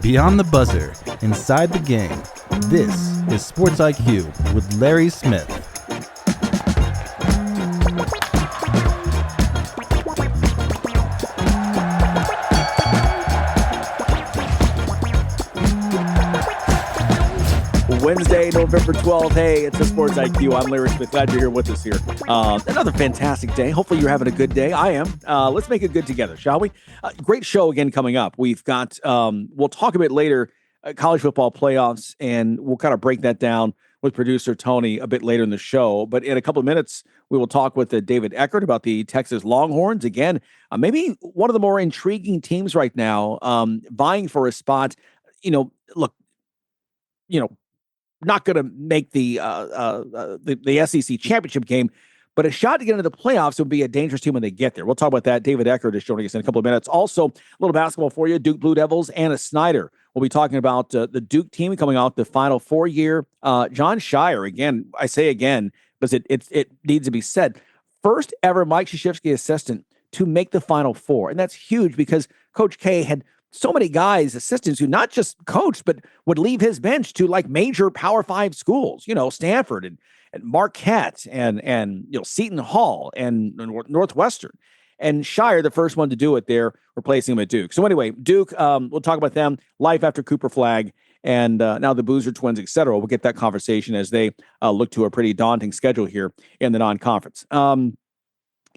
Beyond the buzzer, inside the game, this is SportsIQ with Larry Smith. Wednesday, November 12th. Hey, it's a SportsIQ. I'm Larry Smith. Glad you're here with us here. Another fantastic day. Hopefully you're having a good day. I am. Let's make it good together, shall we? Great show again coming up. We've got, we'll talk a bit later, college football playoffs, and we'll kind of break that down with producer Tony a bit later in the show. But in a couple of minutes, we will talk with David Eckert about the Texas Longhorns. Again, maybe one of the more intriguing teams right now, vying for a spot. Look, not going to make the SEC championship game, but a shot to get into the playoffs would be a dangerous team when they get there. We'll talk about that. David Eckert is joining us in a couple of minutes. Also, a little basketball for you. Duke Blue Devils, Anna Snyder. We'll be talking about the Duke team coming off the Final Four year. John Shire, again, I say again, because it needs to be said, first ever Mike Krzyzewski assistant to make the Final Four. And that's huge because Coach K had so many guys, assistants, who not just coached, but would leave his bench to like major Power 5 schools, Stanford and Marquette and Seton Hall and Northwestern. And Shire, the first one to do it there, replacing him at Duke. So anyway, Duke, we'll talk about them, life after Cooper Flagg, and now the Boozer twins, et cetera. We'll get that conversation as they look to a pretty daunting schedule here in the non-conference.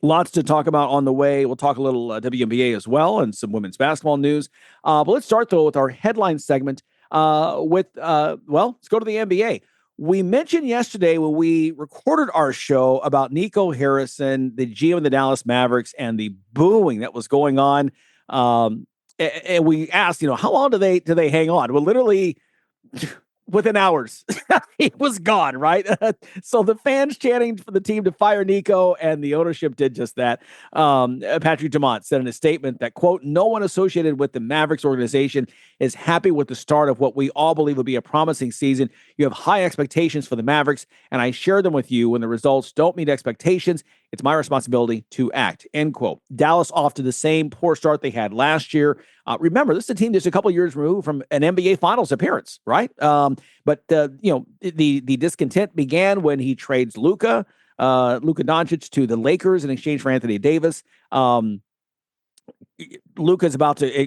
Lots to talk about on the way. We'll talk a little WNBA as well and some women's basketball news. But let's start, though, with our headline segment let's go to the NBA. We mentioned yesterday when we recorded our show about Nico Harrison, the GM of the Dallas Mavericks, and the booing that was going on. And we asked, how long do they hang on? Well, literally within hours, he was gone, right? So the fans chanting for the team to fire Nico, and the ownership did just that. Patrick Dumont said in a statement that, quote, no one associated with the Mavericks organization is happy with the start of what we all believe will be a promising season. You have high expectations for the Mavericks, and I share them with you. When the results don't meet expectations, it's my responsibility to act, end quote. Dallas off to the same poor start they had last year. Remember, this is a team that's a couple years removed from an NBA Finals appearance, right? But the discontent began when he trades Luka Doncic to the Lakers in exchange for Anthony Davis. Luka's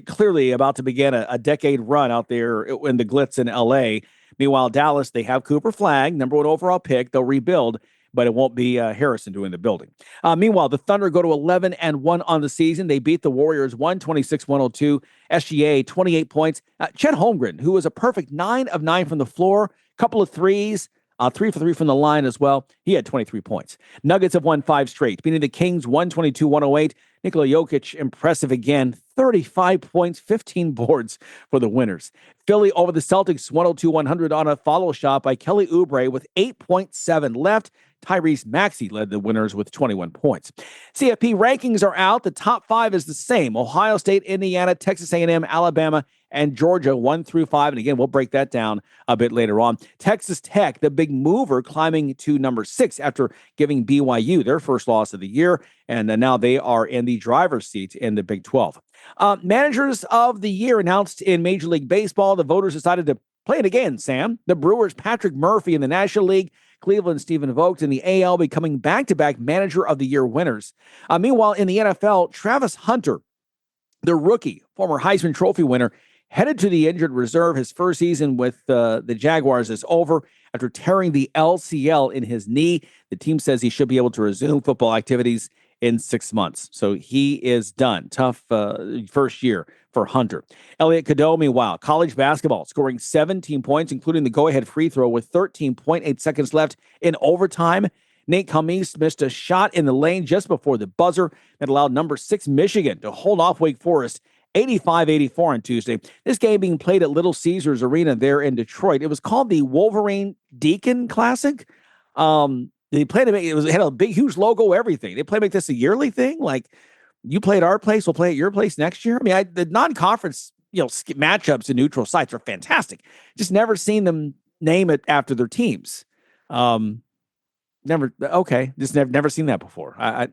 clearly about to begin a decade run out there in the glitz in LA. Meanwhile, Dallas, they have Cooper Flagg, number 1 overall pick. They'll rebuild, but it won't be Harrison doing the building. Meanwhile, the Thunder go to 11-1 on the season. They beat the Warriors 126-102. SGA, 28 points. Chet Holmgren, who was a perfect 9 of 9 from the floor, couple of threes, 3 for 3 from the line as well. He had 23 points. Nuggets have won 5 straight, beating the Kings 122-108. Nikola Jokic, impressive again, 35 points, 15 boards for the winners. Philly over the Celtics 102-100 on a follow shot by Kelly Oubre with 8.7 left. Tyrese Maxey led the winners with 21 points. CFP rankings are out. The top 5 is the same. Ohio State, Indiana, Texas A&M, Alabama, and Georgia 1 through 5. And again, we'll break that down a bit later on. Texas Tech, the big mover, climbing to number 6 after giving BYU their first loss of the year. And now they are in the driver's seat in the Big 12. Managers of the year announced in Major League Baseball. The voters decided to play it again, Sam. The Brewers, Patrick Murphy in the National League. Cleveland, Stephen Vogt in the AL becoming back-to-back Manager of the Year winners. Meanwhile, in the NFL, Travis Hunter, the rookie, former Heisman Trophy winner, headed to the injured reserve. His first season with the Jaguars is over after tearing the LCL in his knee. The team says he should be able to resume football activities in 6 months. So he is done. Tough first year for Hunter. Elliot Cadeau, meanwhile, college basketball, scoring 17 points, including the go-ahead free throw with 13.8 seconds left in overtime. Nate Cummings missed a shot in the lane just before the buzzer that allowed number 6 Michigan to hold off Wake Forest 85-84 on Tuesday. This game being played at Little Caesars Arena there in Detroit. It was called the Wolverine Deacon Classic. They played it had a big, huge logo, everything. They play make this a yearly thing. Like, you play at our place, we'll play at your place next year. I mean, the non-conference, matchups in neutral sites are fantastic. Just never seen them name it after their teams. Never seen that before.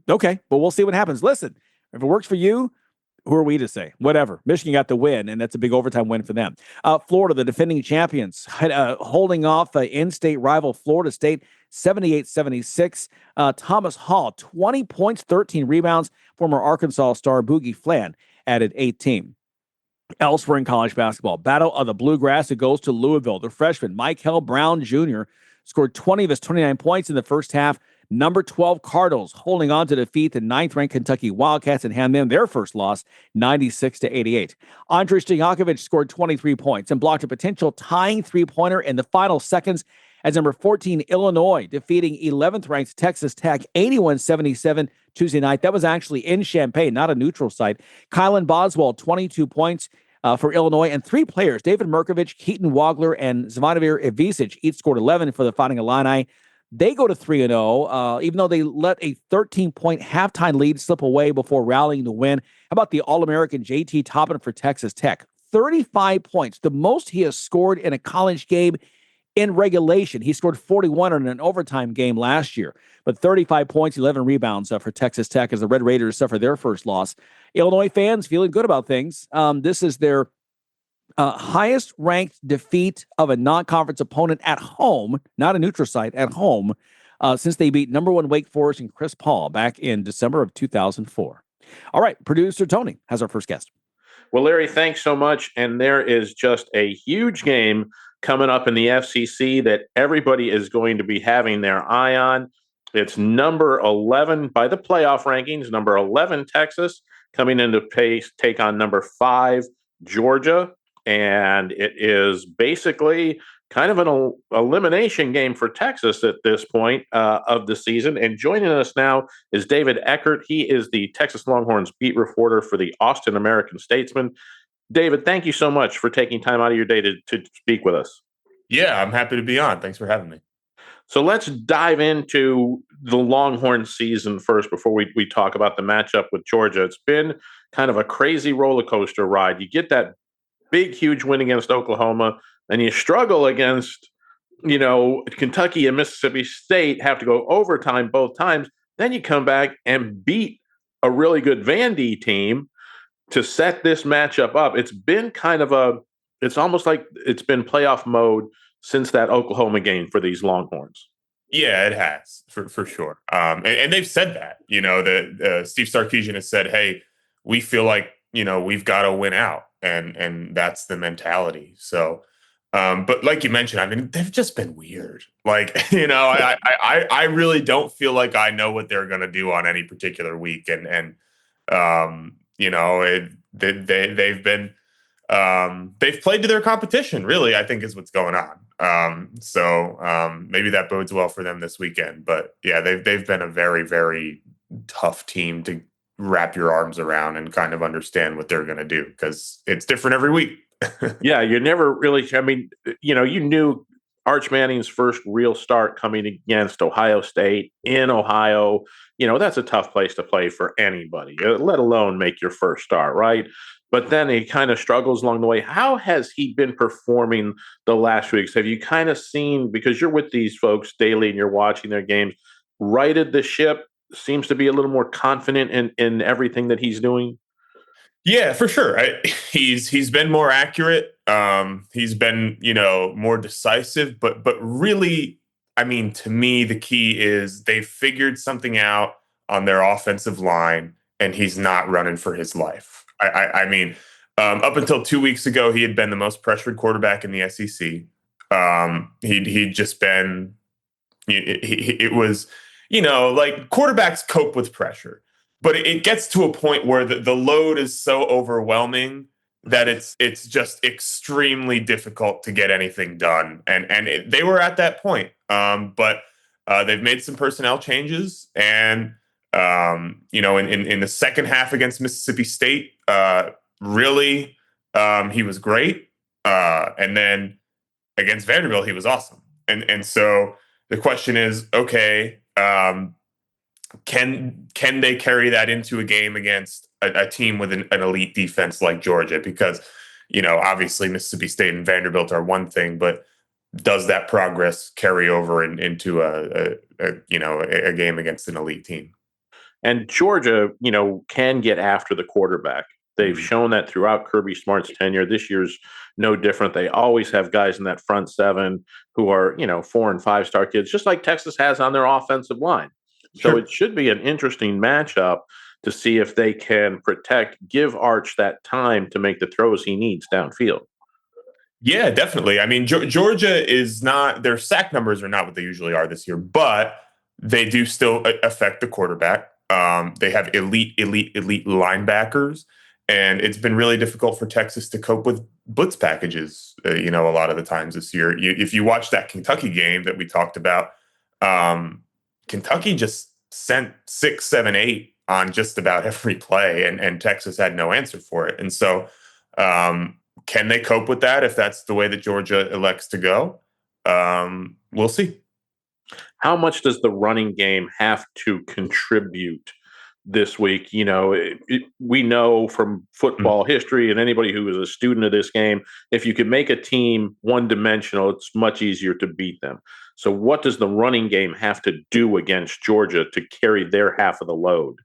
Okay, but we'll see what happens. Listen, if it works for you, Who are we to say? Whatever. Michigan got the win, and that's a big overtime win for them. Florida, the defending champions, holding off in-state rival Florida State 78-76. Thomas Hall, 20 points, 13 rebounds. Former Arkansas star Boogie Flan added 18. Elsewhere in college basketball, Battle of the Bluegrass, it goes to Louisville. The freshman, Michael Brown Jr., scored 20 of his 29 points in the first half. Number 12 Cardinals holding on to defeat the 9th-ranked Kentucky Wildcats and hand them their first loss, 96-88. Andrei Stojakovic scored 23 points and blocked a potential tying three-pointer in the final seconds as number 14 Illinois defeating 11th-ranked Texas Tech 81-77 Tuesday night. That was actually in Champaign, not a neutral site. Kylan Boswell, 22 points for Illinois, and three players, David Merkovich, Keaton Wagler, and Zvonimir Ivisic, each scored 11 for the Fighting Illini. They go to 3-0, even though they let a 13-point halftime lead slip away before rallying to win. How about the All-American JT Toppin for Texas Tech? 35 points, the most he has scored in a college game in regulation. He scored 41 in an overtime game last year, but 35 points, 11 rebounds for Texas Tech as the Red Raiders suffer their first loss. Illinois fans feeling good about things. This is their highest ranked defeat of a non-conference opponent at home, not a neutral site, at home, since they beat number 1 Wake Forest and Chris Paul back in December of 2004. All right, producer Tony has our first guest. Well, Larry, thanks so much. And there is just a huge game coming up in the FCC that everybody is going to be having their eye on. It's number 11 by the playoff rankings, number 11 Texas coming into take on number 5 Georgia. And it is basically kind of an elimination game for Texas at this point of the season. And joining us now is David Eckert. He is the Texas Longhorns beat reporter for the Austin American-Statesman. David, thank you so much for taking time out of your day to speak with us. Yeah, I'm happy to be on. Thanks for having me. So let's dive into the Longhorn season first before we talk about the matchup with Georgia. It's been kind of a crazy roller coaster ride. You get that big, huge win against Oklahoma, and you struggle against, Kentucky and Mississippi State, have to go overtime both times. Then you come back and beat a really good Vandy team to set this matchup up. It's been it's almost like it's been playoff mode since that Oklahoma game for these Longhorns. Yeah, it has, for sure. And they've said that, that Steve Sarkisian has said, hey, we feel like, we've got to win out. And that's the mentality. So, but like you mentioned, I mean, they've just been weird. Like, I really don't feel like I know what they're going to do on any particular week. And they've been, they've played to their competition, really, I think is what's going on. So maybe that bodes well for them this weekend. But yeah, they've been a very, very tough team to wrap your arms around and kind of understand what they're going to do, because it's different every week. Yeah, you never really, you knew Arch Manning's first real start coming against Ohio State in Ohio. That's a tough place to play for anybody, let alone make your first start, right? But then he kind of struggles along the way. How has he been performing the last weeks? Have you kind of seen, because you're with these folks daily and you're watching their games, righted the ship? Seems to be a little more confident in everything that he's doing. Yeah, for sure. He's been more accurate. He's been, more decisive, but really, I mean, to me, the key is they figured something out on their offensive line, and he's not running for his life. I mean, up until 2 weeks ago, he had been the most pressured quarterback in the SEC. He'd just been, it was, like quarterbacks cope with pressure, but it gets to a point where the load is so overwhelming that it's just extremely difficult to get anything done. And they were at that point. But they've made some personnel changes, and in the second half against Mississippi State, really, he was great. And then against Vanderbilt, he was awesome. And so the question is, okay, can they carry that into a game against a team with an elite defense like Georgia? Because, obviously Mississippi State and Vanderbilt are one thing, but does that progress carry over into a game against an elite team? And Georgia, can get after the quarterback. They've shown that throughout Kirby Smart's tenure. This year's no different. They always have guys in that front seven who are, 4 and 5 star kids, just like Texas has on their offensive line. So it should be an interesting matchup to see if they can give Arch that time to make the throws he needs downfield. Yeah, definitely. I mean, Georgia is not, their sack numbers are not what they usually are this year, but they do still affect the quarterback. They have elite linebackers, and it's been really difficult for Texas to cope with blitz packages, a lot of the times this year. If you watch that Kentucky game that we talked about, Kentucky just sent 6, 7, 8 on just about every play, and Texas had no answer for it. And so, can they cope with that if that's the way that Georgia elects to go? We'll see. How much does the running game have to contribute this week? We know from football history, and anybody who is a student of this game, if you can make a team one-dimensional, it's much easier to beat them. So what does the running game have to do against Georgia to carry their half of the load?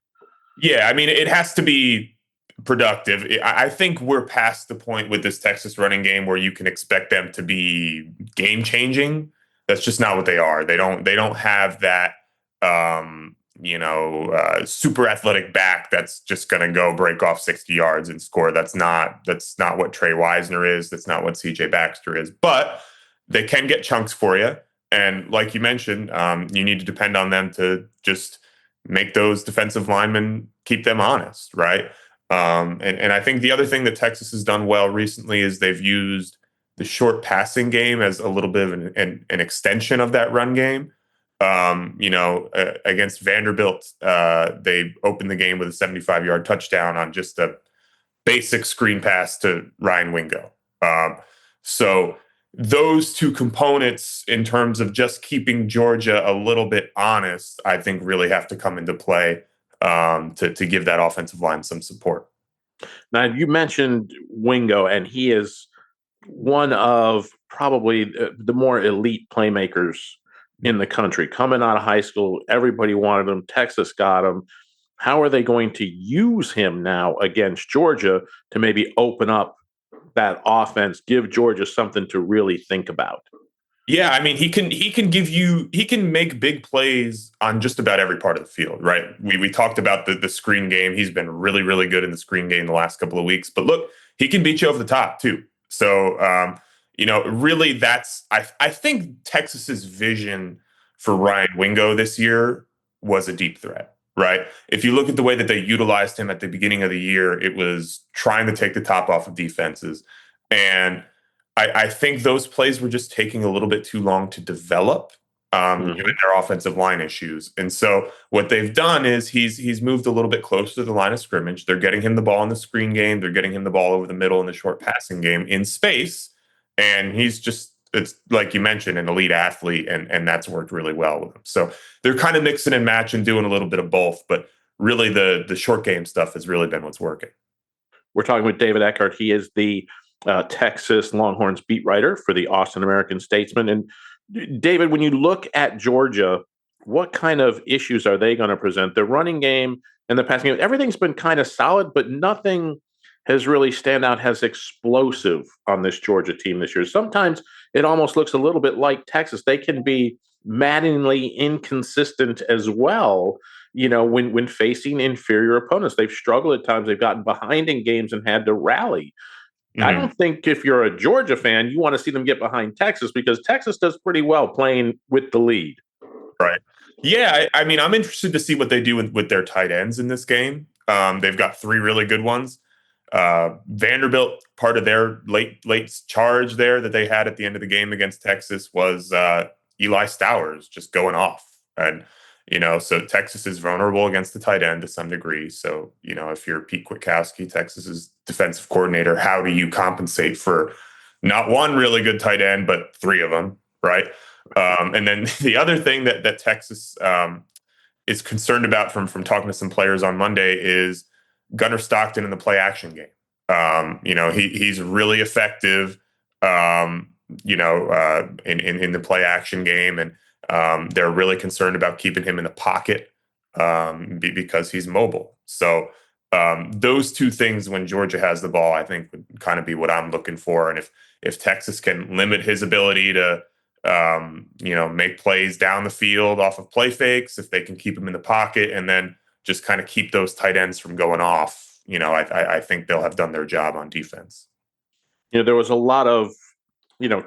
Yeah, I mean, it has to be productive. I think we're past the point with this Texas running game where you can expect them to be game changing. That's just not what they are. They don't have that super athletic back that's just going to go break off 60 yards and score. That's not what Trey Wisner is. That's not what CJ Baxter is. But they can get chunks for you. And like you mentioned, you need to depend on them to just make those defensive linemen, keep them honest, right? And I think the other thing that Texas has done well recently is they've used the short passing game as a little bit of an extension of that run game. Against Vanderbilt, they opened the game with a 75-yard touchdown on just a basic screen pass to Ryan Wingo. So those two components in terms of just keeping Georgia a little bit honest, I think really have to come into play to give that offensive line some support. Now, you mentioned Wingo, and he is one of probably the more elite playmakers in the country. Coming out of high school, everybody wanted him. Texas got him. How are they going to use him now against Georgia to maybe open up that offense, give Georgia something to really think about? Yeah, I mean, he can make big plays on just about every part of the field, right? We talked about the screen game. He's been really, really good in the screen game the last couple of weeks. But look, he can beat you over the top too. So, really that's, I think Texas's vision for Ryan Wingo this year was a deep threat, right? If you look at the way that they utilized him at the beginning of the year, it was trying to take the top off of defenses. And I think those plays were just taking a little bit too long to develop, given their offensive line issues. And so what they've done is he's moved a little bit closer to the line of scrimmage. They're getting him the ball in the screen game. They're getting him the ball over the middle in the short passing game in space. And it's like you mentioned, an elite athlete, and that's worked really well with him. So they're kind of mixing and matching, doing a little bit of both. But really the short game stuff has really been what's working. We're talking with David Eckert. He is the Texas Longhorns beat writer for the Austin American-Statesman. And David, when you look at Georgia, what kind of issues are they going to present? The running game and the passing game, everything's been kind of solid, but nothing has really stand out as explosive on this Georgia team this year. Sometimes it almost looks a little bit like Texas. They can be maddeningly inconsistent as well, when facing inferior opponents. They've struggled at times. They've gotten behind in games and had to rally. I don't think if you're a Georgia fan, you want to see them get behind Texas, because Texas does pretty well playing with the lead. Right. Yeah. I mean, I'm interested to see what they do with their tight ends in this game. They've got 3 really good ones. Vanderbilt, part of their late charge there that they had at the end of the game against Texas was Eli Stowers just going off. And, so Texas is vulnerable against the tight end to some degree. So, if you're Pete Kwiatkowski, Texas's defensive coordinator, how do you compensate for not one really good tight end, but 3 of them, right? And then the other thing that Texas is concerned about from talking to some players on Monday is Gunnar Stockton in the play action game. He's really effective, in the play action game, and they're really concerned about keeping him in the pocket because he's mobile. So Those two things when Georgia has the ball, I think would kind of be what I'm looking for. And if Texas can limit his ability to make plays down the field off of play fakes, if they can keep him in the pocket and then just kind of keep those tight ends from going off, I think they'll have done their job on defense. There was a lot of,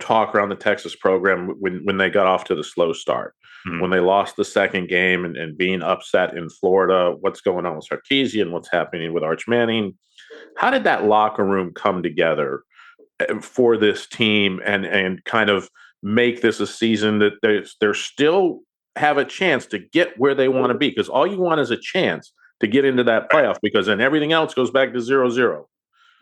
talk around the Texas program when they got off to the slow start, when they lost the second game and being upset in Florida. What's going on with Sarkisian? What's happening with Arch Manning? How did that locker room come together for this team and kind of make this a season that they're still have a chance to get where they want to be? Because all you want is a chance to get into that playoff, because then everything else goes back to 0-0.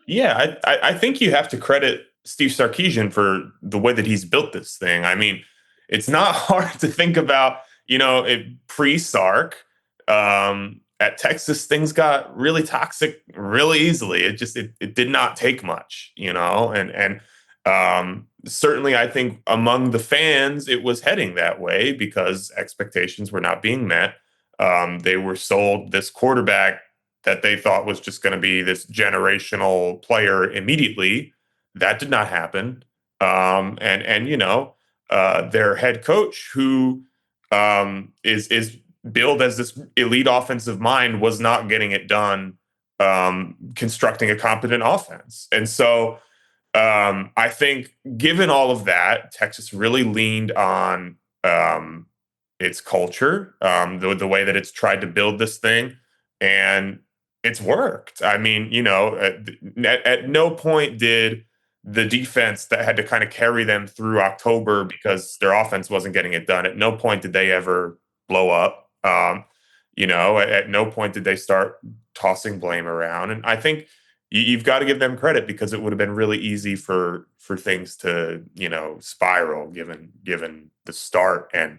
Yeah, I think you have to credit Steve Sarkisian for the way that he's built this thing. I mean, it's not hard to think about, pre-Sark at Texas, things got really toxic really easily. It did not take much, and certainly I think among the fans, it was heading that way because expectations were not being met. They were sold this quarterback that they thought was just going to be this generational player immediately. That did not happen. Their head coach, who is billed as this elite offensive mind, was not getting it done constructing a competent offense. And so I think given all of that, Texas really leaned on its culture, the way that it's tried to build this thing, and it's worked. I mean, at no point did the defense that had to kind of carry them through October because their offense wasn't getting it done, at no point did they ever blow up. At no point did they start tossing blame around. And I think you've got to give them credit, because it would have been really easy for things to, spiral given the start and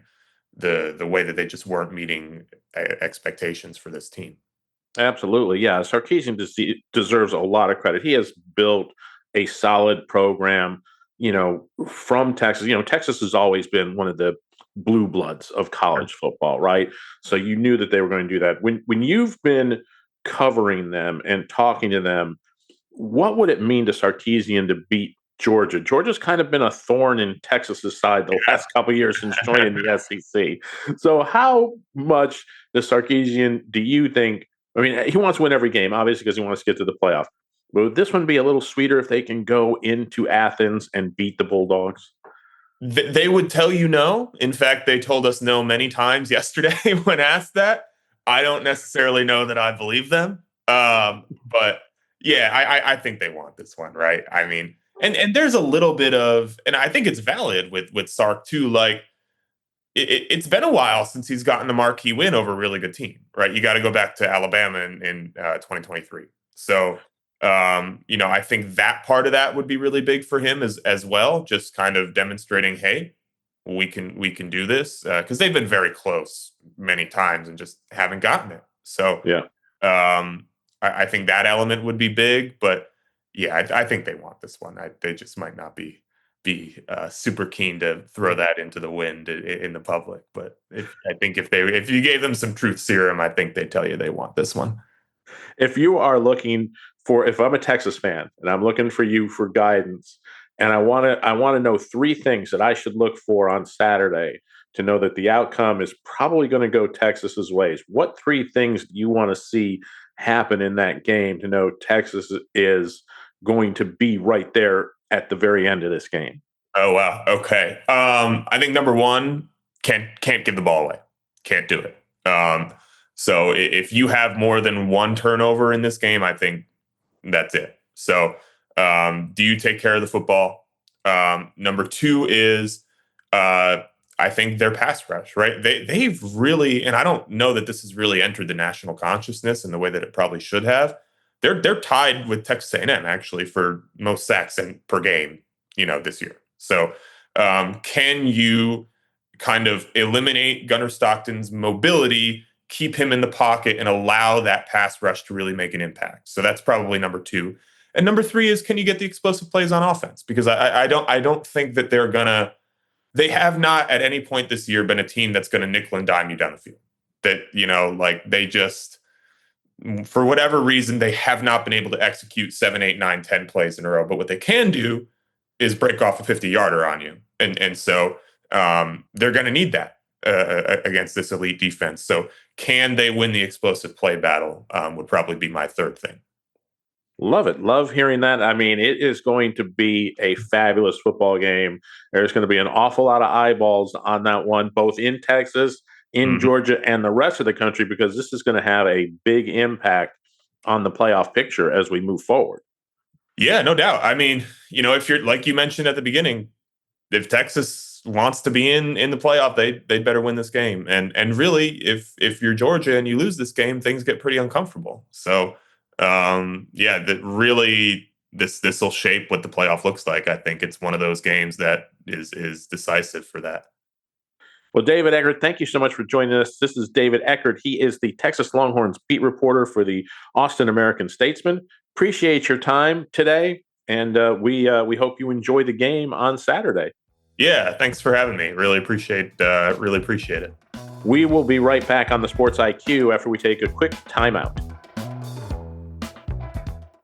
the way that they just weren't meeting expectations for this team. Absolutely. Yeah. Sarkisian deserves a lot of credit. He has built a solid program, from Texas. Texas has always been one of the blue bloods of college football, right? So you knew that they were going to do that. When you've been covering them and talking to them, what would it mean to Sarkisian to beat Georgia? Georgia's kind of been a thorn in Texas's side the last couple of years since joining the SEC. So how much does Sarkisian, do you think, I mean, he wants to win every game, obviously, because he wants to get to the playoff. But would this one be a little sweeter if they can go into Athens and beat the Bulldogs? They would tell you no. In fact, they told us no many times yesterday when asked that. I don't necessarily know that I believe them. But yeah, I think they want this one, right? I mean, and there's a little bit of, and I think it's valid with Sark too. Like it's been a while since he's gotten the marquee win over a really good team, right? You got to go back to Alabama in 2023. So I think that part of that would be really big for him as well. Just kind of demonstrating, hey, we can do this, because they've been very close many times and just haven't gotten it. So yeah, I think that element would be big. But yeah, I think they want this one. They just might not be super keen to throw that into the wind in the public. But I think if you gave them some truth serum, I think they'd tell you they want this one. If you are looking if I'm a Texas fan and I'm looking for you for guidance, and I want to know three things that I should look for on Saturday to know that the outcome is probably going to go Texas's ways, what three things do you want to see happen in that game to know Texas is going to be right there at the very end of this game? Oh, wow. Okay. I think number one, can't give the ball away. Can't do it. So if you have more than one turnover in this game, I think that's it. So do you take care of the football? Number two is I think their pass rush, right? They've really, and I don't know that this has really entered the national consciousness in the way that it probably should have. They're tied with Texas A&M actually for most sacks per game, this year. So can you kind of eliminate Gunnar Stockton's mobility, keep him in the pocket, and allow that pass rush to really make an impact? So that's probably number two. And number three is, can you get the explosive plays on offense? Because I don't think that they have not at any point this year been a team that's going to nickel and dime you down the field. That, for whatever reason, they have not been able to execute 7, 8, 9, 10 plays in a row. But what they can do is break off a 50-yarder on you. And so they're going to need that against this elite defense. So can they win the explosive play battle would probably be my third thing. Love it. Love hearing that. I mean, it is going to be a fabulous football game. There's going to be an awful lot of eyeballs on that one, both in Texas, in Georgia, and the rest of the country, because this is going to have a big impact on the playoff picture as we move forward. Yeah, no doubt. I mean, if you're, like you mentioned at the beginning, if Texas wants to be in the playoff, they'd better win this game. And really, if you're Georgia and you lose this game, things get pretty uncomfortable. So that really this will shape what the playoff looks like. I think it's one of those games that is decisive for that. Well, David Eckert, thank you so much for joining us. This is David Eckert. He is the Texas Longhorns beat reporter for the Austin American-Statesman. Appreciate your time today, and we hope you enjoy the game on Saturday. Yeah, thanks for having me. Really appreciate it. We will be right back on the Sports IQ after we take a quick timeout.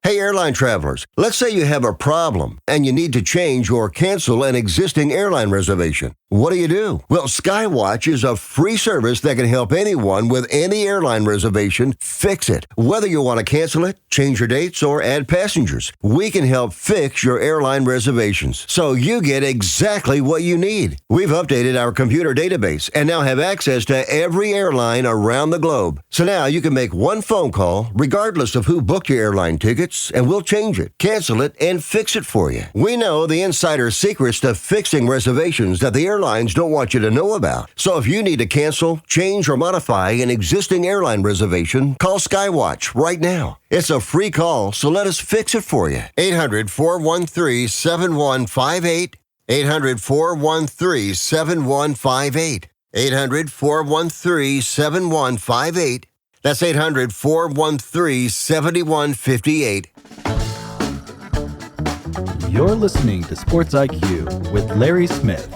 Hey, airline travelers, let's say you have a problem and you need to change or cancel an existing airline reservation. What do? Well, Skywatch is a free service that can help anyone with any airline reservation fix it. Whether you want to cancel it, change your dates, or add passengers, we can help fix your airline reservations so you get exactly what you need. We've updated our computer database and now have access to every airline around the globe. So now you can make one phone call regardless of who booked your airline tickets, and we'll change it, cancel it, and fix it for you. We know the insider secrets to fixing reservations that the airlines don't want you to know about. So if you need to cancel, change, or modify an existing airline reservation, call Skywatch right now. It's a free call, so let us fix it for you. 800-413-7158. 800-413-7158. 800-413-7158. That's 800-413-7158. You're listening to Sports IQ with Larry Smith.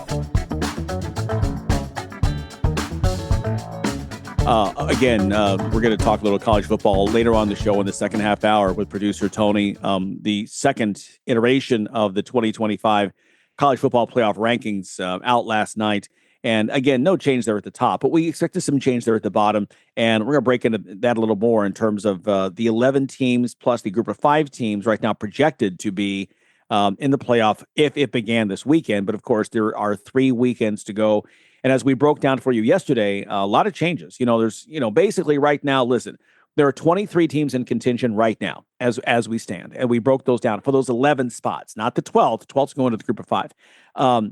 We're going to talk a little college football later on the show in the second half hour with producer Tony. The second iteration of the 2025 college football playoff rankings out last night. And again, no change there at the top, but we expected some change there at the bottom. And we're going to break into that a little more in terms of the 11 teams plus the group of 5 teams right now projected to be in the playoff if it began this weekend. But of course, there are 3 weekends to go. And as we broke down for you yesterday, a lot of changes. There's, basically right now, listen, there are 23 teams in contention right now as we stand. And we broke those down for those 11 spots, not the 12th. 12th's going to the group of 5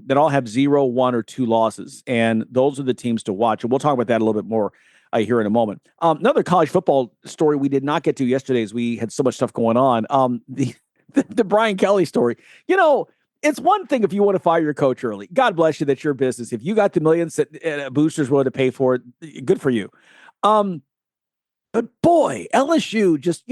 that all have 0, 1, or 2 losses. And those are the teams to watch. And we'll talk about that a little bit more here in a moment. Another college football story we did not get to yesterday as we had so much stuff going on. The Brian Kelly story. It's one thing if you want to fire your coach early. God bless you. That's your business. If you got the millions that boosters willing to pay for it, good for you. But boy, LSU just,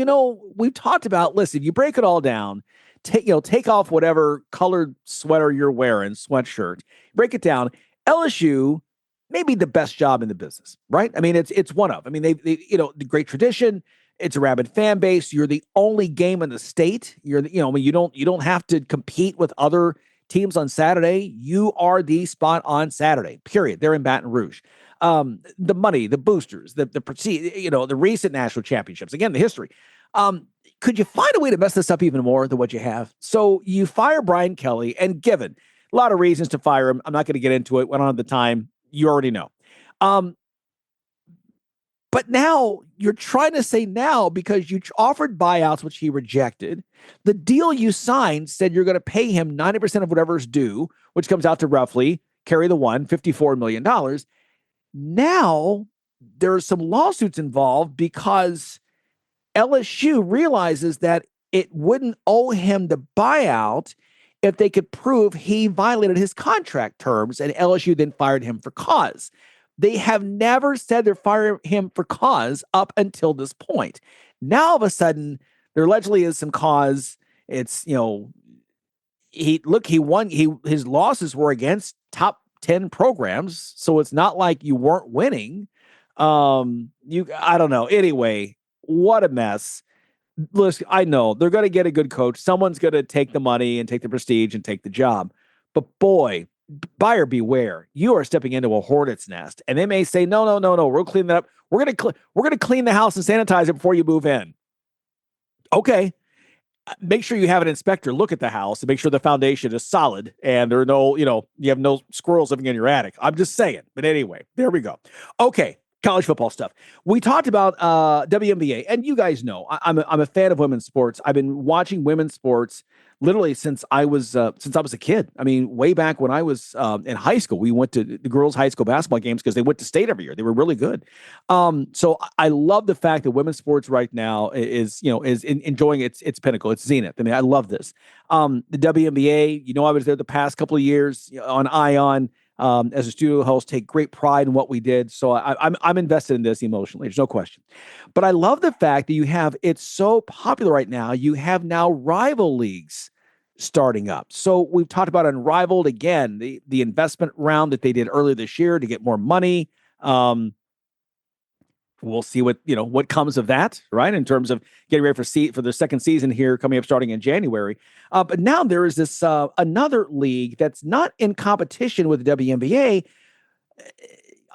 we've talked about, listen, you break it all down, take off whatever colored sweater you're wearing, sweatshirt, break it down. LSU may be the best job in the business, right? I mean, it's one of, they the great tradition. It's a rabid fan base. You're the only game in the state. You don't have to compete with other teams on Saturday. You are the spot on Saturday, period. They're in Baton Rouge. The money, the boosters, the recent national championships, again, the history. Could you find a way to mess this up even more than what you have? So you fire Brian Kelly, and given a lot of reasons to fire him, I'm not going to get into it. We don't have the time. You already know. But now you're trying to say now because you offered buyouts, which he rejected. The deal you signed said you're going to pay him 90% of whatever's due, which comes out to roughly, carry the one, $54 million. Now there's some lawsuits involved because LSU realizes that it wouldn't owe him the buyout if they could prove he violated his contract terms, and LSU then fired him for cause. They have never said they're firing him for cause up until this point. Now, all of a sudden, there allegedly is some cause. It's, he won. His losses were against top 10 programs. So it's not like you weren't winning. I don't know. Anyway, What a mess. Listen, I know they're going to get a good coach. Someone's going to take the money and take the prestige and take the job. But boy, buyer beware. You are stepping into a hornet's nest, and they may say, no. We'll clean that up. We're going to clean the house and sanitize it before you move in. Okay. Make sure you have an inspector look at the house and make sure the foundation is solid and there are no, you have no squirrels living in your attic. I'm just saying. But anyway, there we go. Okay. College football stuff. We talked about WNBA, and you guys know I'm a fan of women's sports. I've been watching women's sports literally since I was a kid. I mean, way back when I was in high school, we went to the girls' high school basketball games because they went to state every year. They were really good. So I love the fact that women's sports right now is enjoying its pinnacle, its zenith. I mean, I love this. The WNBA. I was there the past couple of years on Ion. As a studio host, take great pride in what we did. So I'm invested in this emotionally. There's no question. But I love the fact that it's so popular right now. You have now rival leagues starting up. So we've talked about Unrivaled again, the investment round that they did earlier this year to get more money. We'll see what comes of that, right? In terms of getting ready for the second season here coming up starting in January. But now there is this another league that's not in competition with the WNBA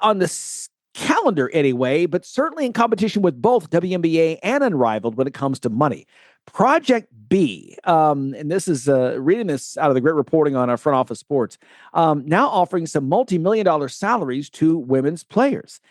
on the calendar anyway, but certainly in competition with both WNBA and Unrivaled when it comes to money. Project B, and this is reading this out of the great reporting on our Front Office Sports, now offering some multi-million-dollar salaries to women's players.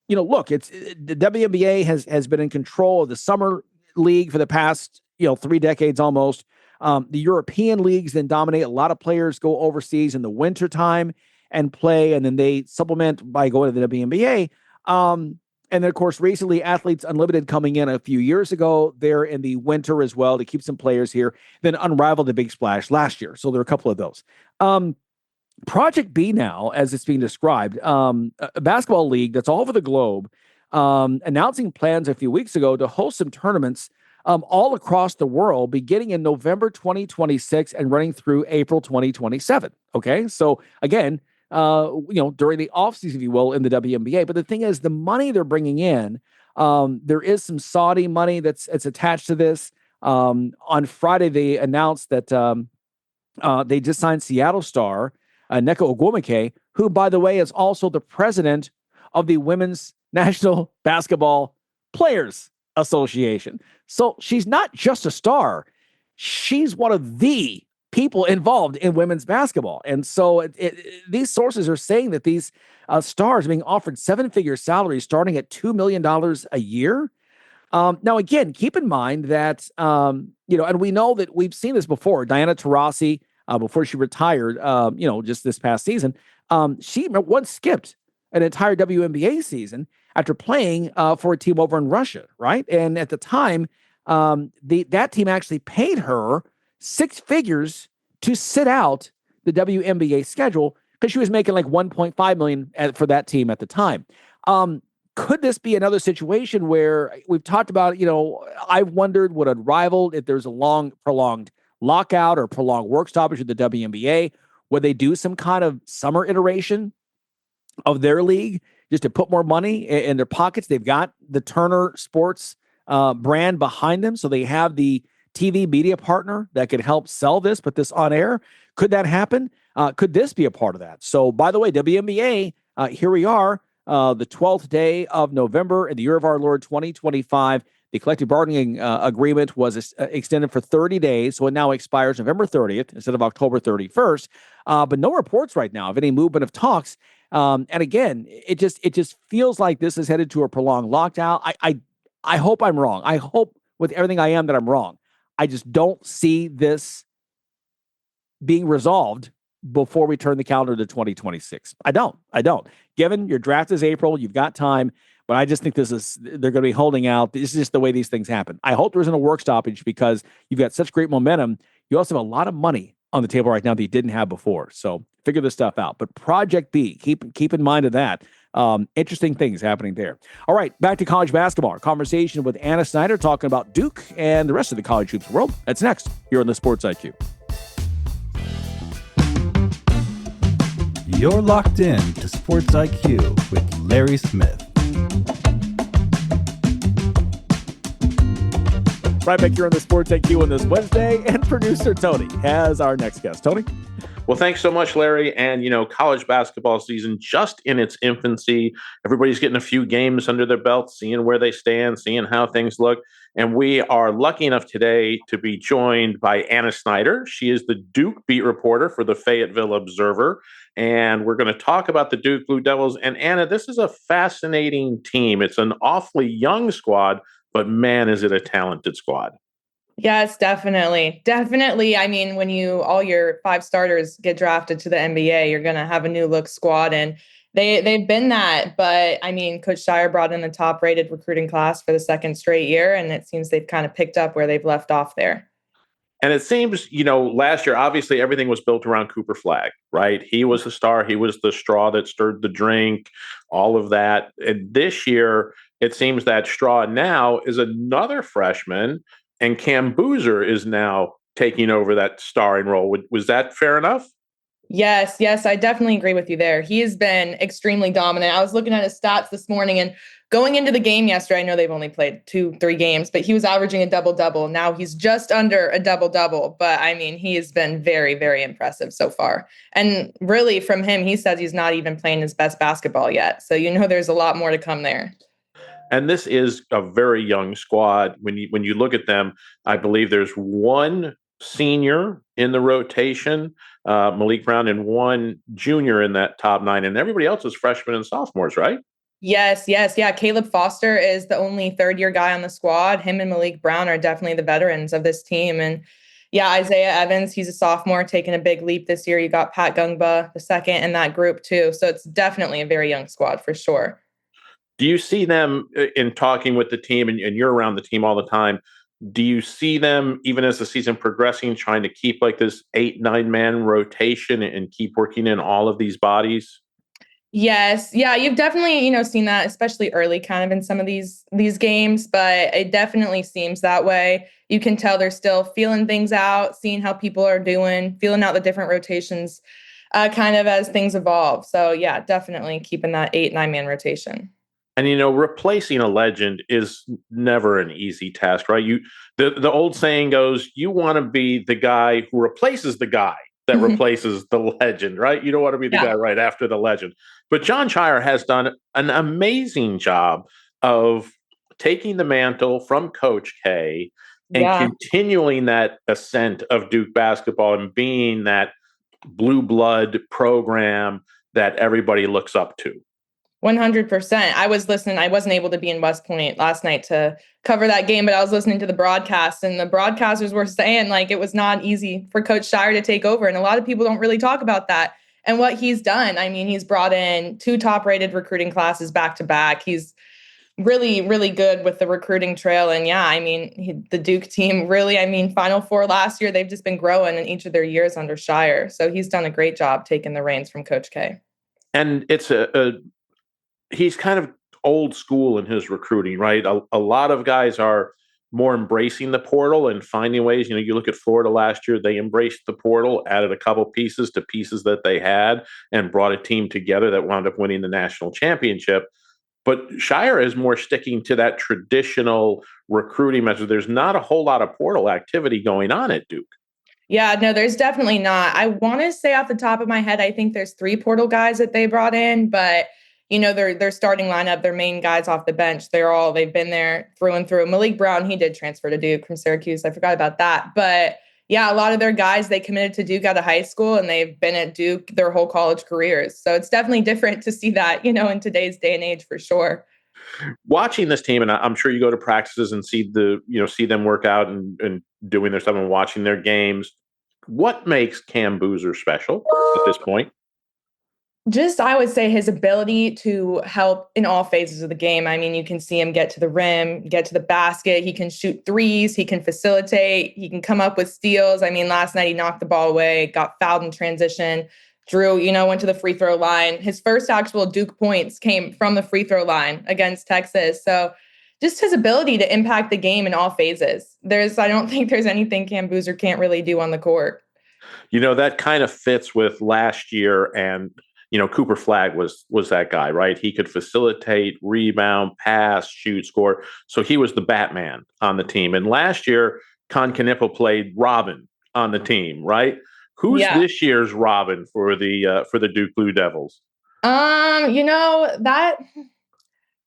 Look, the WNBA has been in control of the summer league for the past, 3 decades almost. The European leagues then dominate. A lot of players go overseas in the wintertime and play, and then they supplement by going to the WNBA. And then, of course, recently, Athletes Unlimited coming in a few years ago. They're in the winter as well to keep some players here. Then Unrivaled, the big splash last year. So there are a couple of those. Project B now, as it's being described, a basketball league that's all over the globe, announcing plans a few weeks ago to host some tournaments all across the world, beginning in November 2026 and running through April 2027. Okay, so again, during the offseason, if you will, in the WNBA. But the thing is, the money they're bringing in, there is some Saudi money that's attached to this. On Friday, they announced that they just signed Seattle star Nneka Ogwumike, who, by the way, is also the president of the Women's National Basketball Players Association. So she's not just a star. She's one of the people involved in women's basketball. And so these sources are saying that these stars are being offered 7-figure salaries starting at $2 million a year. Now, again, keep in mind that, and we know that we've seen this before. Diana Taurasi, before she retired, just this past season, she once skipped an entire WNBA season after playing for a team over in Russia, right? And at the time, that team actually paid her 6 figures to sit out the WNBA schedule because she was making like $1.5 million for that team at the time. Could this be another situation where we've talked about, I've wondered, would Unrivaled, if there's a long, prolonged lockout or prolonged work stoppage with the WNBA, would they do some kind of summer iteration of their league just to put more money in their pockets? They've got the Turner Sports brand behind them, so they have the TV media partner that could help sell this, put this on air. Could that happen? Could this be a part of that? So, by the way, WNBA, here we are, the 12th day of November in the year of our Lord 2025. The collective bargaining agreement was extended for 30 days, so it now expires November 30th instead of October 31st. But no reports right now of any movement of talks. And again, it just feels like this is headed to a prolonged lockdown. I hope I'm wrong. I hope with everything I am that I'm wrong. I just don't see this being resolved before we turn the calendar to 2026. I don't. Given your draft is April, you've got time. But I just think they're going to be holding out. This is just the way these things happen. I hope there isn't a work stoppage because you've got such great momentum. You also have a lot of money on the table right now that you didn't have before. So figure this stuff out. But Project B, keep in mind of that. Interesting things happening there. All right, back to college basketball. Our conversation with Anna Snyder talking about Duke and the rest of the college hoops world. That's next here on the Sports IQ. You're locked in to Sports IQ with Larry Smith. Right back here on the Sports IQ on this Wednesday, and producer Tony has our next guest. Tony? Well, thanks so much, Larry. And, college basketball season just in its infancy. Everybody's getting a few games under their belt, seeing where they stand, seeing how things look. And we are lucky enough today to be joined by Anna Snyder. She is the Duke beat reporter for the Fayetteville Observer. And we're going to talk about the Duke Blue Devils. And Anna, this is a fascinating team. It's an awfully young squad, but man, is it a talented squad. Yes, definitely. Definitely. I mean, when all your 5 starters get drafted to the NBA, you're going to have a new look squad, and they've been that. But I mean, Coach Shire brought in the top rated recruiting class for the 2nd straight year, and it seems they've kind of picked up where they've left off there. And it seems, last year, obviously everything was built around Cooper Flagg, right? He was the star. He was the straw that stirred the drink, all of that. And this year, it seems that straw now is another freshman, and Cam Boozer is now taking over that starring role. Was that fair enough? Yes, I definitely agree with you there. He has been extremely dominant. I was looking at his stats this morning, and going into the game yesterday, I know they've only played 2-3 games, but he was averaging a double-double. Now he's just under a double-double, but I mean, he has been very, very impressive so far. And really from him, he says he's not even playing his best basketball yet. So there's a lot more to come there. And this is a very young squad. When you look at them, I believe there's one senior in the rotation, Malik Brown, and one junior in that top 9, and everybody else is freshmen and sophomores, right? Yes. Yeah. Caleb Foster is the only 3rd-year guy on the squad. Him and Malik Brown are definitely the veterans of this team. And yeah, Isaiah Evans, he's a sophomore, taking a big leap this year. You got Pat Gungba, the 2nd in that group too. So it's definitely a very young squad for sure. Do you see them in talking with the team, and you're around the team all the time? Do you see them, even as the season progressing, trying to keep like this 8-9 man rotation and keep working in all of these bodies? Yes. Yeah, you've definitely, seen that, especially early kind of in some of these games, but it definitely seems that way. You can tell they're still feeling things out, seeing how people are doing, feeling out the different rotations kind of as things evolve. So yeah, definitely keeping that 8-9 man rotation. And, replacing a legend is never an easy task, right? The old saying goes, you want to be the guy who replaces the guy that replaces the legend, right? You don't want to be the guy right after the legend. But John Shire has done an amazing job of taking the mantle from Coach K and continuing that ascent of Duke basketball and being that blue blood program that everybody looks up to. 100%. I was listening. I wasn't able to be in West Point last night to cover that game, but I was listening to the broadcast, and the broadcasters were saying like it was not easy for Coach Shire to take over. And a lot of people don't really talk about that and what he's done. I mean, he's brought in 2 top-rated recruiting classes back to back. He's really, really good with the recruiting trail. And yeah, I mean, the Duke team really, Final Four last year, they've just been growing in each of their years under Shire. So he's done a great job taking the reins from Coach K. And it's he's kind of old school in his recruiting, right? A lot of guys are more embracing the portal and finding ways. You look at Florida last year, they embraced the portal, added a couple pieces to pieces that they had, and brought a team together that wound up winning the national championship. But Shire is more sticking to that traditional recruiting method. There's not a whole lot of portal activity going on at Duke. Yeah, no, there's definitely not. I want to say off the top of my head, I think there's 3 portal guys that they brought in, but their starting lineup, their main guys off the bench, they've been there through and through. Malik Brown, he did transfer to Duke from Syracuse. I forgot about that. But yeah, a lot of their guys, they committed to Duke out of high school, and they've been at Duke their whole college careers. So it's definitely different to see that, in today's day and age for sure. Watching this team, and I'm sure you go to practices and see them work out and doing their stuff and watching their games. What makes Cam Boozer special at this point? Just, I would say his ability to help in all phases of the game. I mean, you can see him get to the rim, get to the basket. He can shoot threes. He can facilitate. He can come up with steals. I mean, last night he knocked the ball away, got fouled in transition. Drew, went to the free throw line. His first actual Duke points came from the free throw line against Texas. So just his ability to impact the game in all phases. I don't think there's anything Cam Boozer can't really do on the court. That kind of fits with last year and Cooper Flagg was that guy, right? He could facilitate, rebound, pass, shoot, score. So he was the Batman on the team. And last year, Con Knipple played Robin on the team, right? Who's this year's Robin for the Duke Blue Devils? That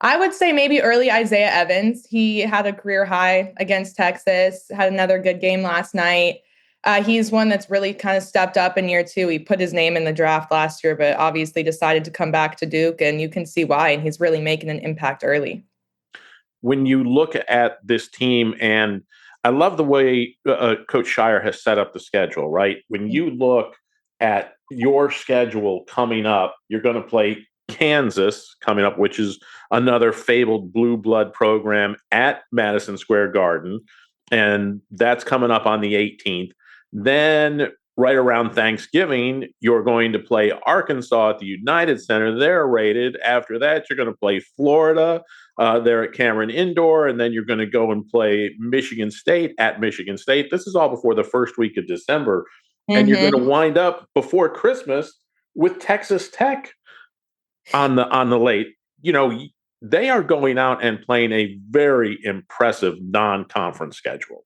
I would say maybe early Isaiah Evans. He had a career high against Texas, had another good game last night. He's one that's really kind of stepped up in year two. He put his name in the draft last year, but obviously decided to come back to Duke, and you can see why, and he's really making an impact early. When you look at this team, and I love the way Coach Shire has set up the schedule, right? When you look at your schedule coming up, you're going to play Kansas coming up, which is another fabled blue blood program at Madison Square Garden. And that's coming up on the 18th. Then right around Thanksgiving, you're going to play Arkansas at the United Center. They're rated. After that, you're going to play Florida. They're at Cameron Indoor. And then you're going to go and play Michigan State at Michigan State. This is all before the first week of December. Mm-hmm. And you're going to wind up before Christmas with Texas Tech on the late. They are going out and playing a very impressive non-conference schedule.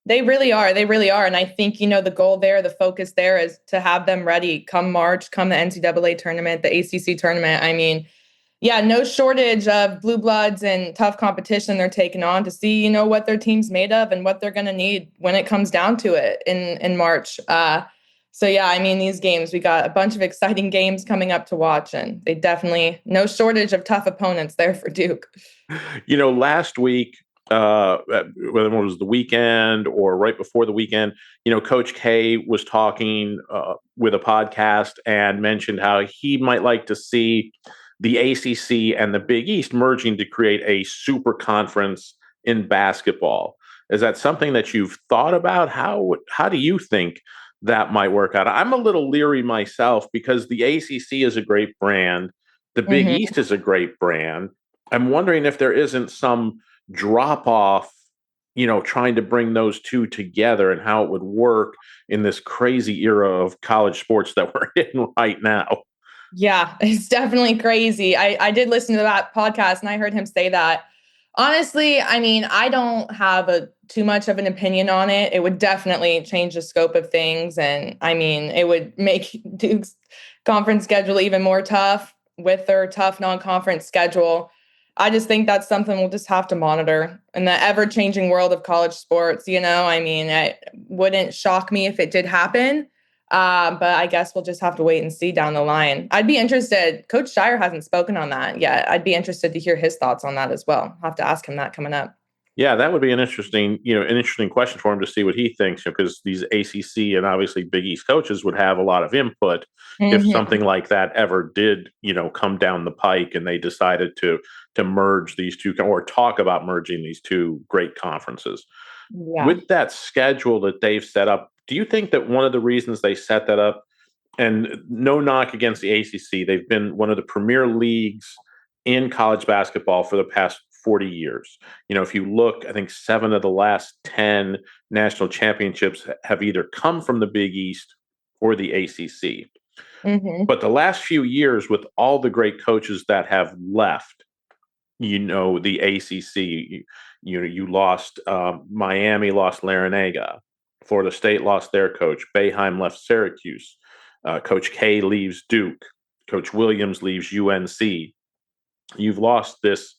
They really are. They really are. And I think, the goal there, the focus there is to have them ready come March, come the NCAA tournament, the ACC tournament. I mean, no shortage of blue bloods and tough competition they're taking on to see, what their team's made of and what they're going to need when it comes down to it in March. These games, we got a bunch of exciting games coming up to watch, and they definitely no shortage of tough opponents there for Duke. Last week, whether it was the weekend or right before the weekend, Coach K was talking with a podcast and mentioned how he might like to see the ACC and the Big East merging to create a super conference in basketball. Is that something that you've thought about? How do you think that might work out? I'm a little leery myself because the ACC is a great brand. The Big East is a great brand. I'm wondering if there isn't some drop off, trying to bring those two together and how it would work in this crazy era of college sports that we're in right now. Yeah, it's definitely crazy. I did listen to that podcast and I heard him say that. Honestly, I don't have too much of an opinion on it. It would definitely change the scope of things. And it would make Duke's conference schedule even more tough with their tough non-conference schedule. I just think that's something we'll just have to monitor in the ever-changing world of college sports. It wouldn't shock me if it did happen. But I guess we'll just have to wait and see down the line. I'd be interested. Coach Shire hasn't spoken on that yet. I'd be interested to hear his thoughts on that as well. I'll have to ask him that coming up. Yeah, that would be an interesting question for him to see what he thinks, because these ACC and obviously Big East coaches would have a lot of input if something like that ever did, come down the pike and they decided to merge these two or talk about merging these two great conferences. Yeah. With that schedule that they've set up, do you think that one of the reasons they set that up, and no knock against the ACC, they've been one of the premier leagues in college basketball for the past 40 years. If you look, I think 7 of the last 10 national championships have either come from the Big East or the ACC. Mm-hmm. But the last few years, with all the great coaches that have left, the ACC, you lost Miami, lost Larinaga. Florida State lost their coach. Boeheim left Syracuse. Coach K leaves Duke. Coach Williams leaves UNC. You've lost this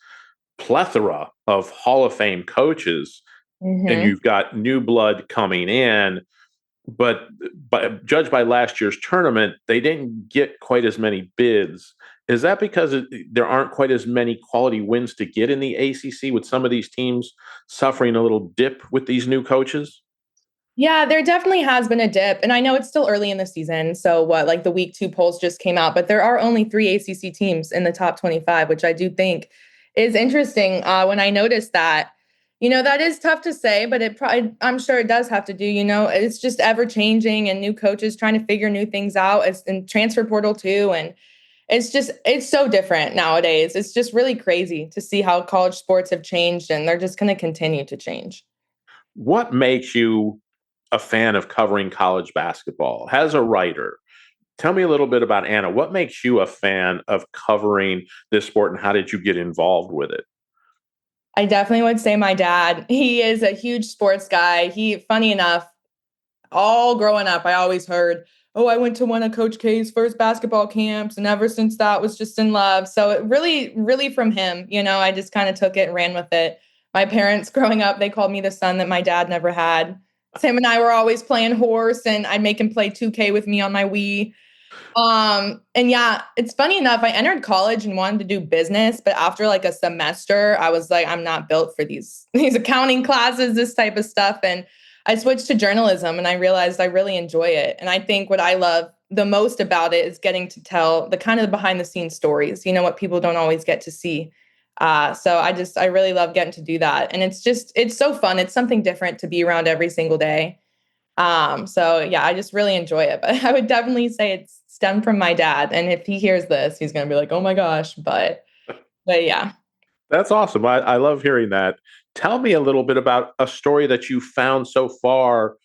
plethora of Hall of Fame coaches, and you've got new blood coming in. But judged by last year's tournament, they didn't get quite as many bids. Is that because there aren't quite as many quality wins to get in the ACC, with some of these teams suffering a little dip with these new coaches? Yeah, there definitely has been a dip. And I know it's still early in the season. So the week 2 polls just came out, but there are only 3 ACC teams in the top 25, which I do think is interesting. When I noticed that, that is tough to say, but I'm sure it does have to do, it's just ever changing and new coaches trying to figure new things out. It's in transfer portal too. And it's so different nowadays. It's just really crazy to see how college sports have changed, and they're just going to continue to change. What makes you a fan of covering college basketball as a writer? Tell me a little bit about Anna. What makes you a fan of covering this sport, and how did you get involved with it? I definitely would say my dad. He is a huge sports guy. Funny enough, all growing up, I always heard, oh, I went to one of Coach K's first basketball camps. And ever since that was just in love. So it really from him, I just kind of took it and ran with it. My parents growing up, they called me the son that my dad never had. Sam and I were always playing horse, and I'd make him play 2K with me on my Wii. And yeah, it's funny enough, I entered college and wanted to do business, but after like a semester, I was like, I'm not built for these accounting classes, this type of stuff. And I switched to journalism, and I realized I really enjoy it. And I think what I love the most about it is getting to tell the kind of behind the scenes stories, what people don't always get to see. So I really love getting to do that. And it's so fun. It's something different to be around every single day. So yeah, I just really enjoy it, but I would definitely say it's stemmed from my dad. And if he hears this, he's going to be like, oh my gosh, but yeah. That's awesome. I love hearing that. Tell me a little bit about a story that you found so far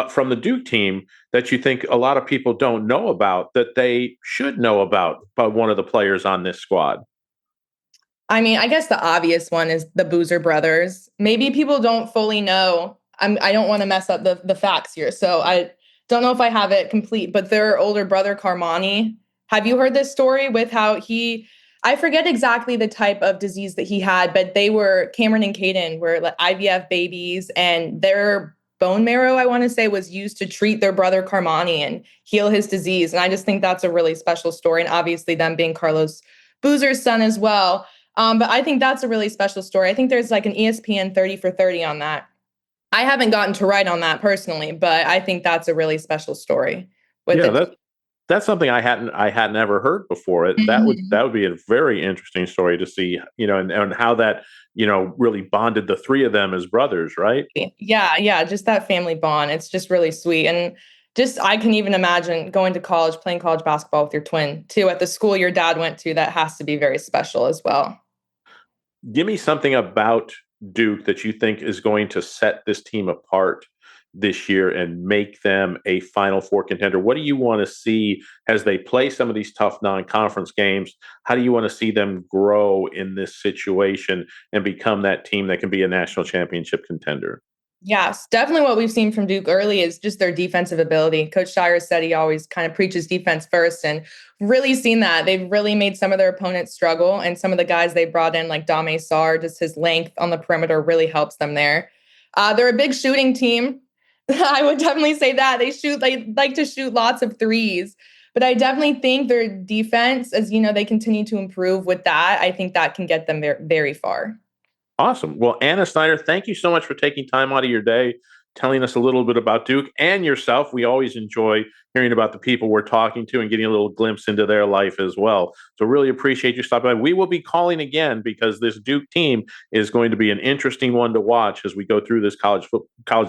from the Duke team that you think a lot of people don't know about, that they should know about one of the players on this squad. I mean, I guess the obvious one is the Boozer brothers. Maybe people don't fully know. I don't want to mess up the facts here, so I don't know if I have it complete, but their older brother, Carmani, have you heard this story with how I forget exactly the type of disease that he had, but Cameron and Caden were like IVF babies, and their bone marrow, I want to say, was used to treat their brother Carmani and heal his disease. And I just think that's a really special story. And obviously them being Carlos Boozer's son as well. But I think that's a really special story. I think there's like an ESPN 30 for 30 on that. I haven't gotten to write on that personally, but I think that's a really special story. That's something I hadn't ever heard before. That would be a very interesting story to see, and how that, really bonded the three of them as brothers, right? Yeah, just that family bond. It's just really sweet. And I can even imagine going to college, playing college basketball with your twin too, at the school your dad went to. That has to be very special as well. Give me something about Duke that you think is going to set this team apart this year and make them a Final Four contender. What do you want to see as they play some of these tough non-conference games? How do you want to see them grow in this situation and become that team that can be a national championship contender? Yes, definitely what we've seen from Duke early is just their defensive ability. Coach Shire said he always kind of preaches defense first, and really seen that. They've really made some of their opponents struggle, and some of the guys they brought in, like Dame Sarr, just his length on the perimeter really helps them there. They're a big shooting team. I would definitely say that. They like to shoot lots of threes, but I definitely think their defense, as they continue to improve with that, I think that can get them very, very far. Awesome. Well, Anna Snyder, thank you so much for taking time out of your day, telling us a little bit about Duke and yourself. We always enjoy hearing about the people we're talking to and getting a little glimpse into their life as well. So really appreciate you stopping by. We will be calling again because this Duke team is going to be an interesting one to watch as we go through this college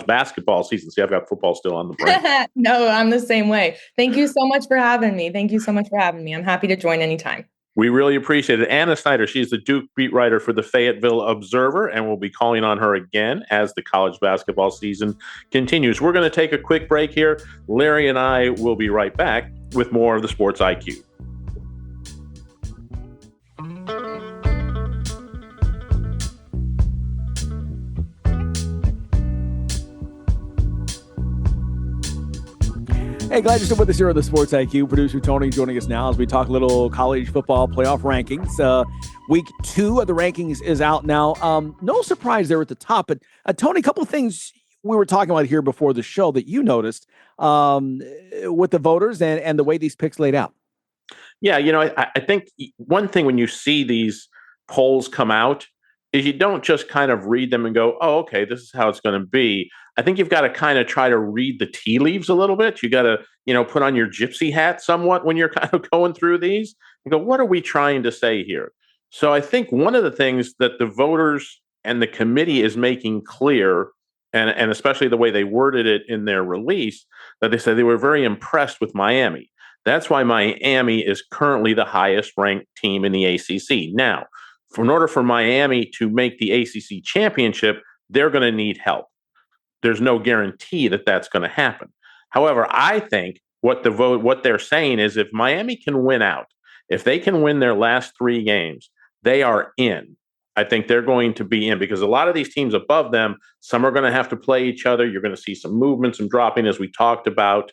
basketball season. See, I've got football still on the brain. No, I'm the same way. Thank you so much for having me. I'm happy to join anytime. We really appreciate it. Anna Snyder, she's the Duke beat writer for the Fayetteville Observer, and we'll be calling on her again as the college basketball season continues. We're going to take a quick break here. Larry and I will be right back with more of the Sports IQ. Hey, glad you're still with us here on the Sports IQ. Producer Tony joining us now as we talk a little college football playoff rankings. Week 2 of the rankings is out now. No surprise there at the top, but Tony, a couple of things we were talking about here before the show that you noticed with the voters and the way these picks laid out. Yeah, I think one thing when you see these polls come out is you don't just kind of read them and go, oh, okay, this is how it's going to be. I think you've got to kind of try to read the tea leaves a little bit. You got to, put on your gypsy hat somewhat when you're kind of going through these and go, what are we trying to say here? So I think one of the things that the voters and the committee is making clear, and especially the way they worded it in their release, that they said they were very impressed with Miami. That's why Miami is currently the highest ranked team in the ACC. Now, in order for Miami to make the ACC championship, they're going to need help. There's no guarantee that that's going to happen. However, I think what they're saying is if Miami can win out, if they can win their last 3 games, they are in. I think they're going to be in because a lot of these teams above them, some are going to have to play each other. You're going to see some movement, some dropping, as we talked about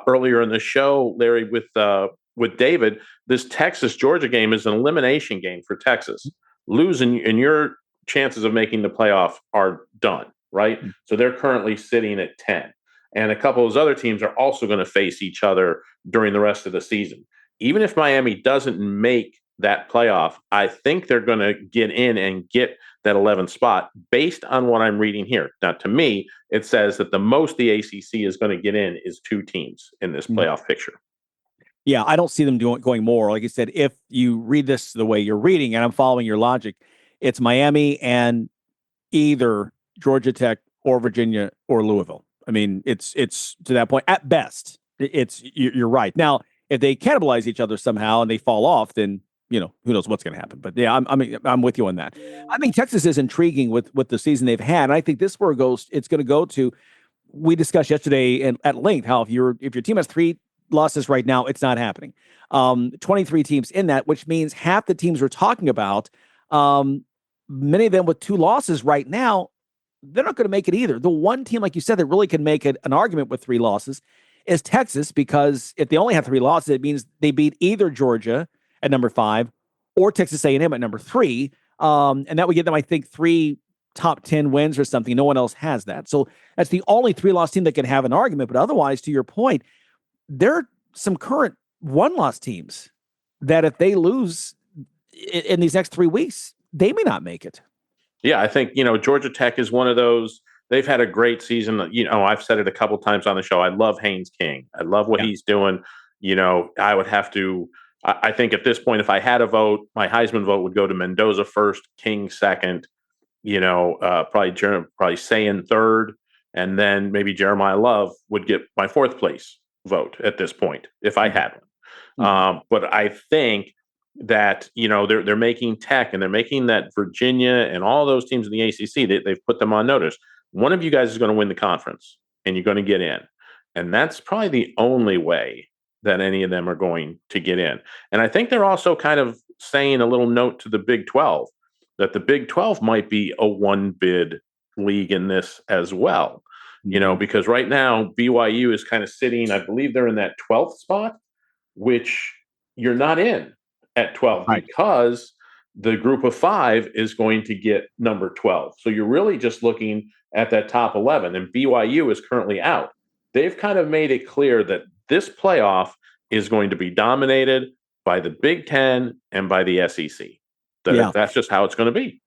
earlier in the show, Larry, with David. This Texas-Georgia game is an elimination game for Texas. Losing and your chances of making the playoff are done, right? So they're currently sitting at 10. And a couple of those other teams are also going to face each other during the rest of the season. Even if Miami doesn't make that playoff, I think they're going to get in and get that 11th spot based on what I'm reading here. Now, to me, it says that the most the ACC is going to get in is 2 teams in this playoff picture. Yeah, I don't see them going more. Like I said, if you read this the way you're reading, and I'm following your logic, it's Miami and either Georgia Tech or Virginia or Louisville. I mean, it's to that point. At best, you're right. Now, if they cannibalize each other somehow and they fall off, then who knows what's going to happen. But yeah, I'm with you on that. I mean, Texas is intriguing with the season they've had. And I think this is where it goes. It's going to go to. We discussed yesterday at length how if your team has 3 losses right now, it's not happening. 23 teams in that, which means half the teams we're talking about, many of them with 2 losses right now, they're not going to make it either. The one team, like you said, that really can make an argument with 3 losses is Texas, because if they only have 3 losses, it means they beat either Georgia at number 5 or Texas A&M at number 3. And that would give them, I think, 3 top 10 wins or something. No one else has that. So that's the only 3-loss team that can have an argument. But otherwise, to your point, there are some current 1-loss teams that if they lose in these next 3 weeks, they may not make it. Yeah, I think, Georgia Tech is one of those. They've had a great season. I've said it a couple times on the show. I love Haynes King. I love what he's doing. I would have to, I think at this point, if I had a vote, my Heisman vote would go to Mendoza first, King second, probably Sayin third, and then maybe Jeremiah Love would get my 4th place vote at this point if I had one. But I think that they're making Tech and they're making that Virginia and all those teams in the ACC. They've put them on notice. One of you guys is going to win the conference, and you're going to get in, and that's probably the only way that any of them are going to get in. And I think they're also kind of saying a little note to the Big 12 that the Big 12 might be a 1-bid league in this as well. Because right now BYU is kind of sitting, I believe they're in that 12th spot, which you're not in at 12 because the group of 5 is going to get number 12. So you're really just looking at that top 11, and BYU is currently out. They've kind of made it clear that this playoff is going to be dominated by the Big Ten and by the SEC. That's just how it's going to be.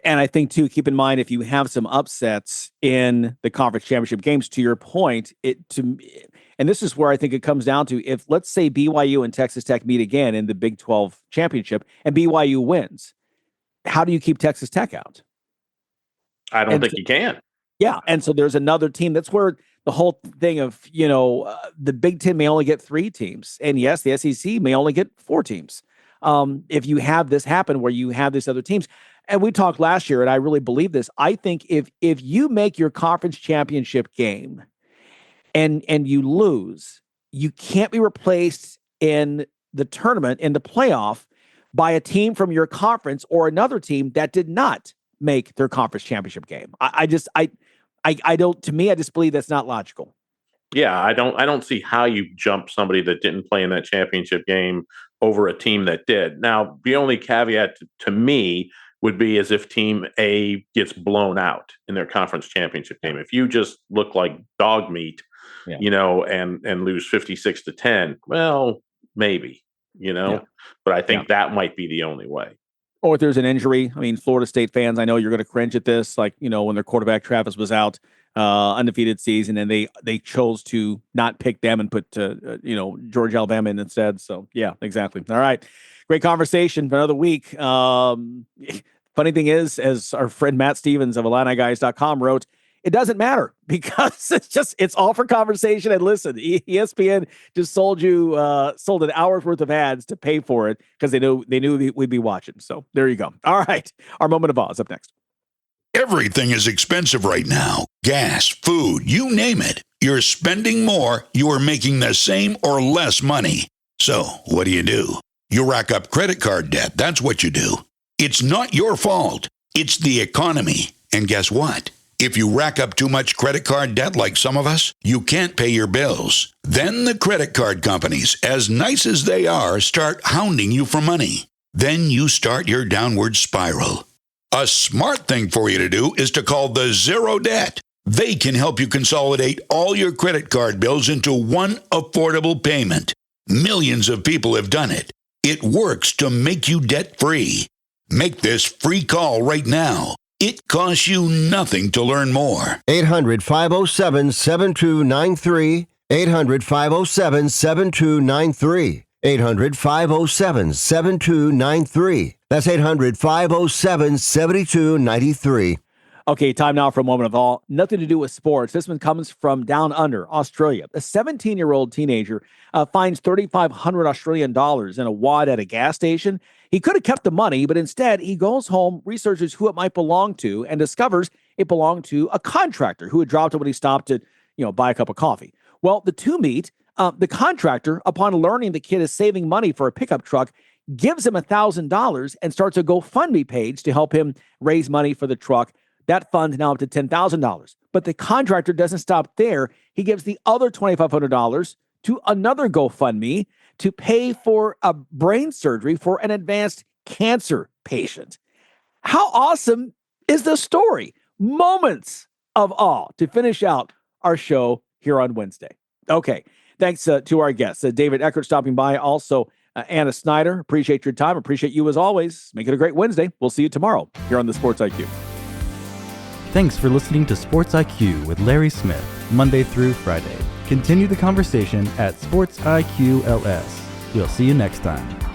And I think, too, keep in mind, if you have some upsets in the conference championship games, to your point, and this is where I think it comes down to, if let's say BYU and Texas Tech meet again in the Big 12 championship and BYU wins, how do you keep Texas Tech out? I don't think you can. Yeah. And so there's another team. That's where the whole thing of, the Big Ten may only get 3 teams. And yes, the SEC may only get 4 teams. If you have this happen where you have these other teams. And we talked last year, and I really believe this. I think if you make your conference championship game and you lose, you can't be replaced in the tournament, in the playoff, by a team from your conference or another team that did not make their conference championship game. I just believe that's not logical. Yeah, I don't see how you jump somebody that didn't play in that championship game over a team that did. Now, the only caveat to me would be as if Team A gets blown out in their conference championship game. If you just look like dog meat, and lose 56-10, well, maybe, but I think that might be the only way. Or if there's an injury. I mean, Florida State fans, I know you're going to cringe at this, like, when their quarterback Travis was out, undefeated season, and they chose to not pick them and put, Georgia, Alabama in instead. So, yeah, exactly. All right. Great conversation for another week. Funny thing is, as our friend Matt Stevens of IlliniGuys.com wrote, it doesn't matter because it's all for conversation. And listen, ESPN just sold an hour's worth of ads to pay for it because they knew we'd be watching. So there you go. All right. Our moment of pause up next. Everything is expensive right now. Gas, food, you name it. you're spending more, you are making the same or less money. So, what do? You rack up credit card debt. That's what you do. It's not your fault. It's the economy. And guess what? If you rack up too much credit card debt like some of us, you can't pay your bills. Then the credit card companies, as nice as they are, start hounding you for money. Then you start your downward spiral. A smart thing for you to do is to call the Zero Debt. They can help you consolidate all your credit card bills into one affordable payment. Millions of people have done it. It works to make you debt-free. Make this free call right now. It costs you nothing to learn more. 800-507-7293. 800-507-7293. 800-507-7293. That's 800-507-7293. Okay, time now for a moment of all. Nothing to do with sports. This one comes from down under, Australia. A 17-year-old teenager finds 3,500 Australian dollars in a wad at a gas station. He could have kept the money, but instead he goes home, researches who it might belong to, and discovers it belonged to a contractor who had dropped it when he stopped to, buy a cup of coffee. Well, the two meet. The contractor, upon learning the kid is saving money for a pickup truck, gives him $1,000 and starts a GoFundMe page to help him raise money for the truck. That fund's now up to $10,000. But the contractor doesn't stop there. He gives the other $2,500 to another GoFundMe to pay for a brain surgery for an advanced cancer patient. How awesome is this story? Moments of awe to finish out our show here on Wednesday. Okay, thanks to our guests, David Eckert stopping by, also Anna Snyder. Appreciate your time. Appreciate you as always. Make it a great Wednesday. We'll see you tomorrow here on the Sports IQ. Thanks for listening to Sports IQ with Larry Smith, Monday through Friday. Continue the conversation at SportsIQ LS. We'll see you next time.